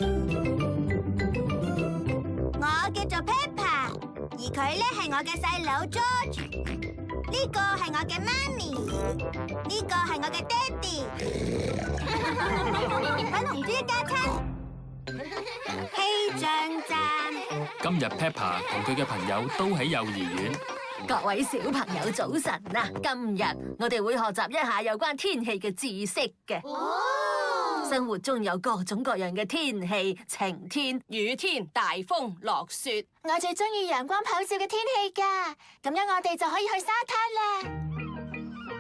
我叫做 Peppa， 而佢咧係我嘅細佬 George。呢個係我嘅媽咪，呢個係我嘅爹哋。粉紅豬一家親，氣象站。今日 Peppa 同佢嘅朋友都喺幼兒園。各位小朋友早晨啊！今日我哋會學習一下有關天氣嘅知識嘅。生活中有各種各樣嘅天氣，晴天、雨天、大風、落雪。我最中意陽光普照嘅天氣㗎，咁樣我哋就可以去沙灘啦。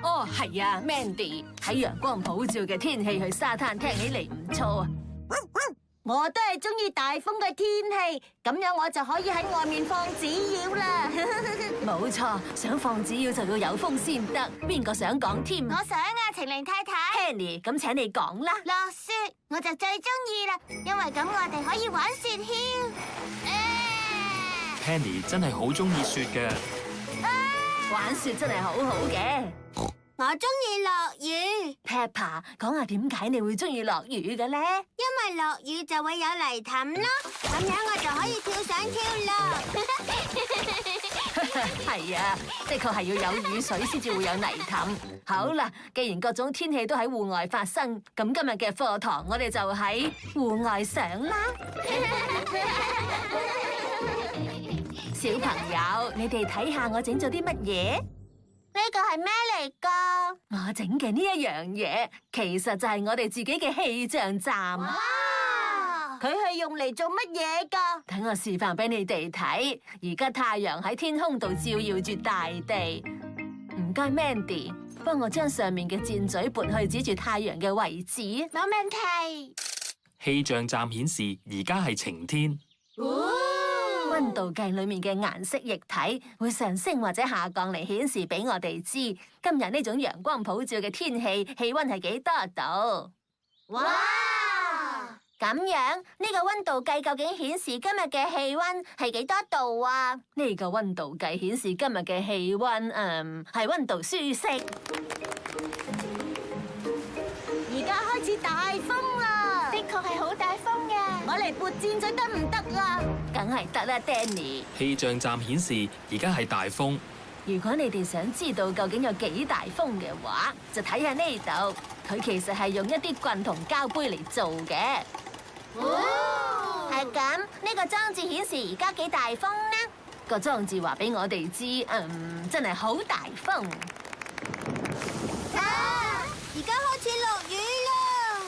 哦，係啊 ，Mandy 喺陽光普照嘅天氣去沙灘，聽起嚟唔錯啊！我都係中意大風嘅天氣，咁樣我就可以喺外面放紙鷂啦。冇錯，想放紙鷂就要有風先得。邊個想講添？我想啊，晴玲太太。Penny， 咁請你講啦。落雪我就最中意啦，因為咁我哋可以玩雪橇。Penny 真係好中意雪嘅。玩雪真係好好嘅。我中意落雨。Peppa， 講下點解你會中意落雨嘅咧？因為落雨就會有泥凼咯，咁樣我就可以跳上跳落。係啊，的確係要有雨水先至會有泥凼。好啦，既然各種天氣都喺戶外發生，咁今日嘅課堂我哋就喺戶外上啦。小朋友，你哋睇下我整咗啲乜嘢？呢個係咩嚟㗎？我整嘅呢一樣嘢，其實就係我哋自己嘅氣象站。哇！佢係用嚟做乜嘢㗎？等我示範俾你哋睇。而家太陽喺天空度照耀住大地。唔該 Mandy， 幫我將上面嘅箭嘴撥去指住太陽嘅位置。冇問題。氣象站顯示而家係晴天。溫度計裏面嘅顏色液體會上升或者下降嚟顯示俾我哋知今日呢種陽光普照嘅天氣氣溫係幾多度。哇！咁樣呢個溫度計究竟顯示今日嘅氣溫係幾多度啊？呢個溫度計顯示今日嘅氣溫係溫度舒適。而家開始大風啦，的確係好大風嘅。我嚟撥箭嘴得唔得啊？梗係得啦 ，Danny。氣象站顯示而家係大風。如果你哋想知道究竟有幾大風嘅話，就睇下呢度。佢其實係用一啲棍同膠杯嚟做嘅。係咁，呢個裝置顯示而家幾大風呢？個裝置話俾我哋知，真係好大風。而家開始落雨啦，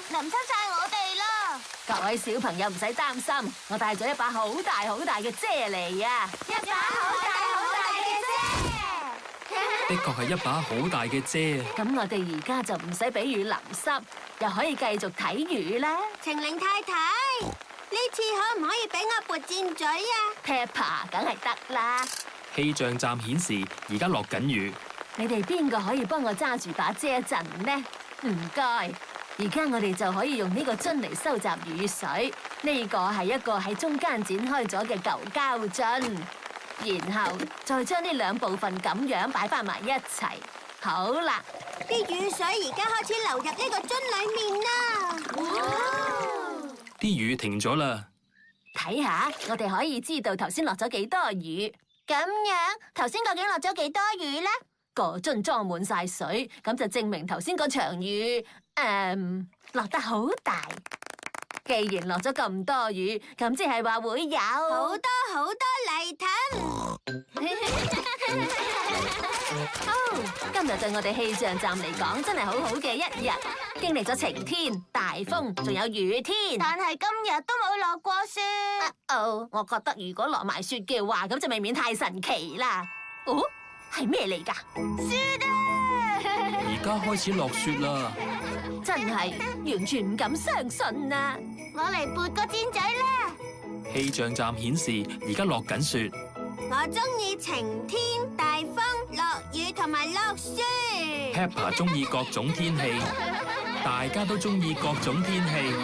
淋濕晒我哋啦。各位小朋友唔使擔心，我帶咗一把好大好大嘅遮嚟啊！一把好大好大嘅遮，的確係一把好大嘅遮。咁我哋而家就唔使俾雨淋濕，又可以繼續睇雨啦。晴玲太太，呢次可唔可以俾我撥箭嘴啊 Peppa， 梗係得啦。氣象站顯示而家落緊雨。你哋邊個可以幫我揸住把遮陣呢？唔該。而家我哋就可以用呢個樽嚟收集雨水。呢個係一個喺中間展開咗嘅舊膠樽，然後再將呢兩部分咁樣擺翻埋一齊。好啦，啲雨水而家開始流入呢個樽裏面啦。啲雨停咗啦。睇下，我哋可以知道頭先落咗幾多雨。咁樣，頭先究竟落咗幾多雨呢？個樽裝滿晒水，咁就證明頭先嗰場雨落得好大。既然落咗咁多雨，咁即係話會有好多好多泥凼。今日對我哋氣象站嚟講真係好好嘅一日，經歷咗晴天、大風，仲有雨天。但係今日都冇落過雪。我覺得如果落埋雪嘅話，咁就未免太神奇啦。哦，係咩嚟㗎？雪啊！而家開始落雪啦。真係完全唔敢相信啊！我嚟撥個箭嘴啦。氣象站顯示而家落緊雪。我中意晴天、大風、落雨同埋落雪。Peppa 中意各種天氣，大家都中意各種天氣。